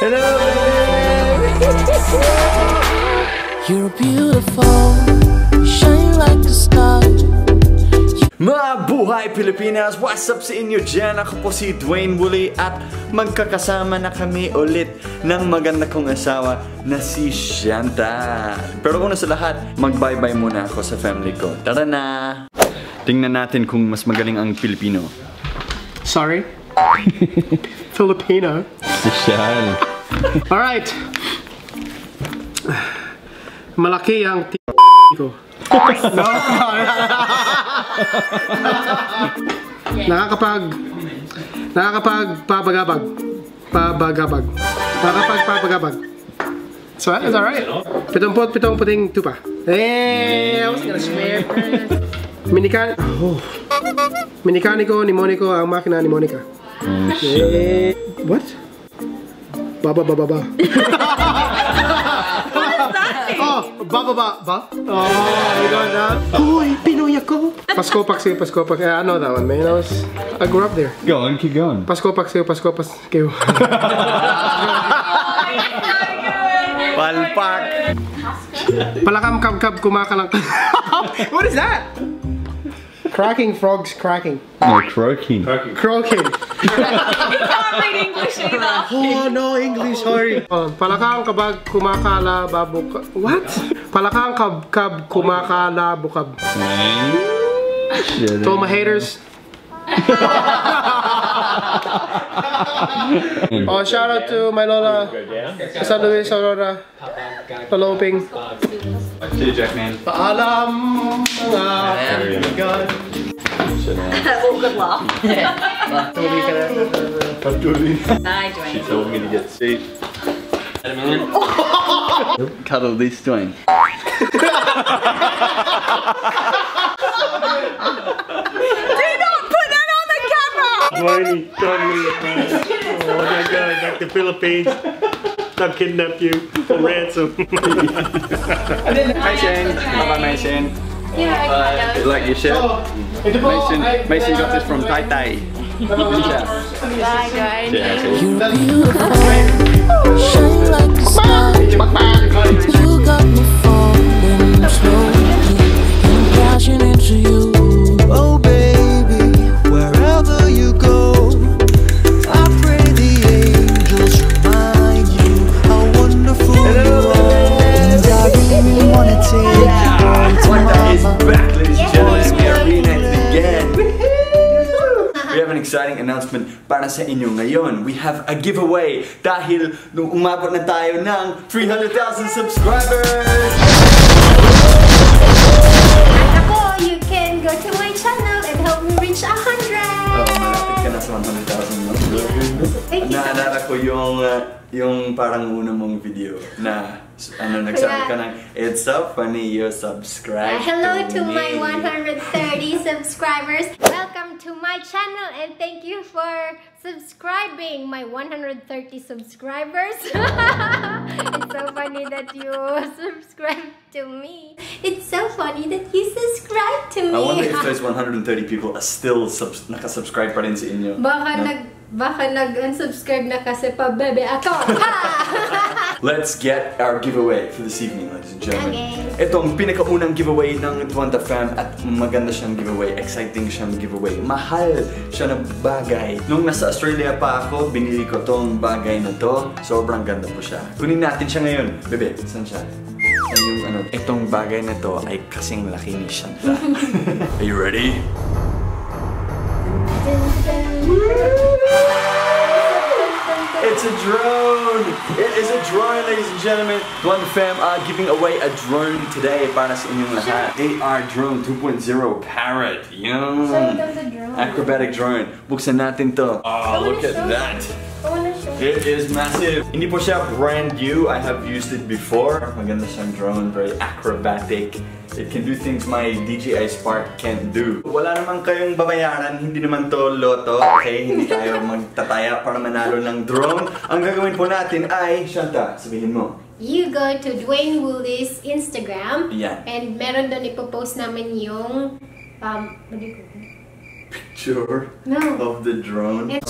Hello! You're beautiful, you shine like a star. Mabuhay Pilipinas! What's up sa inyo dyan? Ako po si Dwayne Woolley at magkakasama na kami ulit ng maganda kong asawa na si Shanta. Pero una sa lahat, mag-bye-bye muna ako sa family ko. Tara na! Tingnan natin kung mas magaling ang Pilipino. Sorry? Filipino? Si Shan. Alright! Malaki ang ko. No? Nakakapagpabagabag. Nakakapagpabagabag. So, is that right? 77 puting tupa. Hey, I was gonna swear. Minikaniko ni Monico ang makina ni Monica. What? Baba. Oh, ba? Oh, you got that? Uy, Pinoy ako! Pasko Paksiw. I know that one, man. I grew up there. Go on, keep going. Pasko Paksiw. Palpak! Palakam kab kumakalang. What is that? Cracking frogs cracking. No, croaking. Croaking. You can't read English either. Oh, no English, sorry. Palakang kabag kumakala babukab. What? Palakang kab kumakala bukab. To my haters. Oh, shout out to my Lola. San Luis Aurora. Paloping. See you, Jackman. Paalam mga kaibigan. Oh, good laugh. Tuloy ka na. Bye, Dwayne. She told me to get safe. Cuddle this Dwayne. Do not put that on the camera! Dwayne, oh my god, back to Philippines. I've kidnapped you for ransom. Hi Shane. Bye Shane. Yeah, You like your shirt? Mason got this from Tai Tai. Bye, Dwayne. You're beautiful, shine like a star. You got me falling slowly, and crashing into you. Oh baby, wherever you go, I pray the angels remind you how wonderful you are. And I really wanna take you home to Wanda is mama. back, ladies and gentlemen. We are reunited again. We have an exciting announcement para sa inyo ngayon. We have a giveaway dahil nung umabot na tayo ng 300,000 subscribers! At ako, you can go to my channel and help me reach 100! Oh, malapit ka na sa 100,000. No? Thank you so Naalala ko yung parang una mong video na nagsabi ka ng, it's so funny you subscribe hello to me. my 130 subscribers. Welcome to my channel and thank you for subscribing my 130 subscribers. It's so funny that you subscribe to me. It's so funny that you subscribe to me. I wonder if those 130 people are still nakasubscribe pa rin sa inyo. Baka nag-unsubscribe na kasi pa bebe ako. Let's get our giveaway for this evening, ladies and gentlemen. Okay. Ito ang pinakaunang giveaway ng Twanda Fam at maganda siyang giveaway, exciting siyang giveaway. Mahal siya na bagay. Nung nasa Australia pa ako, binili ko tong bagay na to. Sobrang ganda po siya. Kunin natin siya ngayon. Bebe, saan siya? Itong bagay na to ay kasing laki ni Shanta. Are you ready? It's a drone! It is a drone, ladies and gentlemen. Twanda Fam are giving away a drone today para sa inyong lahat. AR Drone 2.0 Parrot. Yun! Acrobatic drone. Buksan natin to. Oh, look at that! It is massive. Hindi po siya brand new. I have used it before. Maganda siyang drone. Very acrobatic. It can do things my DJI Spark can't do. Wala naman kayong babayaran. Hindi naman to loto. Okay? Hindi tayo magtataya para manalo ng drone. Ang gagawin po natin ay, Shanta, sabihin mo. You go to Dwayne Woolley's Instagram. Yan. And meron doon ipopost namin yung picture No. of the drone?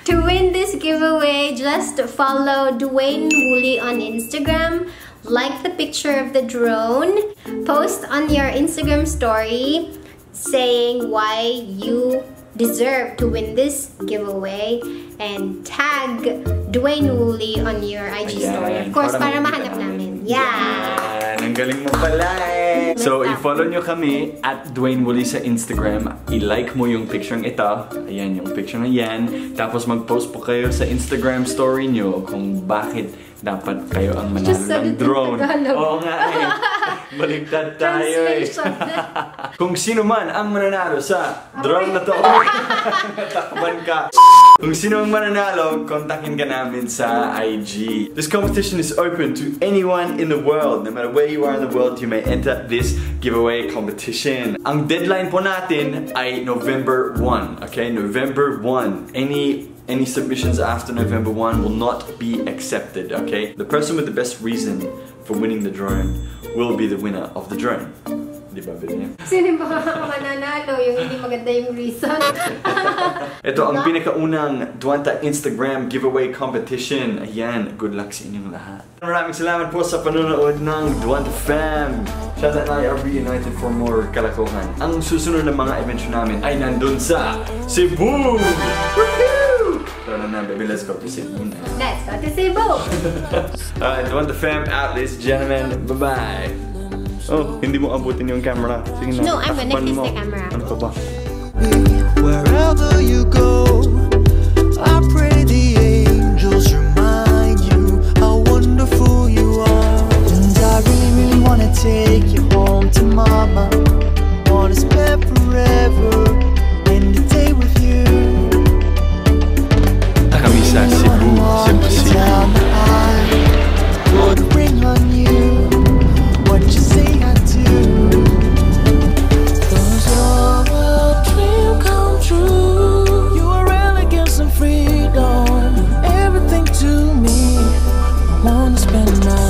To win this giveaway, just follow Dwayne Woolley on Instagram, like the picture of the drone, post on your Instagram story saying why you deserve to win this giveaway, and tag Dwayne Woolley on your IG story. Of course, para mahanap namin. Yeah! Ang galing mo pala eh! So, i-follow nyo kami at Dwayne Woolley sa Instagram. I-like mo yung picture ito. Ayan, yung picture na yan. Tapos mag-post po kayo sa Instagram story nyo kung bakit dapat kayo ang manalo ng drone. Oo nga eh. Baligtad tayo eh. Kung sino man ang mananalo sa drone na to, natakban ka. Kung sino ang mananalo, kontakin ka namin sa IG. This competition is open to anyone in the world. No matter where you are in the world, you may enter this giveaway competition. Ang deadline po natin ay November 1. Okay, November 1. Any submissions after November 1 will not be accepted, okay? The person with the best reason for winning the drone will be the winner of the drone. Di ba, Billy? Sino ba mananalo? Yung hindi maganda yung reason. Ito ang pinakaunang Duanta Instagram giveaway competition. Ayan, good luck sa inyong lahat. Maraming salamat po sa panonood ng Duanta Fam. Shad and I are reunited for more kalokohan. Ang susunod na mga events namin ay nandun sa Cebu! Tara na, baby, let's go to Cebu. Let's go to Cebu! Alright, Duanta Fam out, ladies and gentlemen. Bye-bye! Oh, hindi mo abutin yung camera. Sige na. No, I'm gonna takpan kiss mo. the camera. Ano ka ba? Wherever you go, I pray the angels remind you how wonderful you are. And I really, really wanna take you home to mama. Wanna spend forever in the day with you. Kami sa Cebu, Cebu City. Put a ring on you. What you say I do. Cause you're a dream come true. You are elegance and freedom, everything to me. I wanna spend my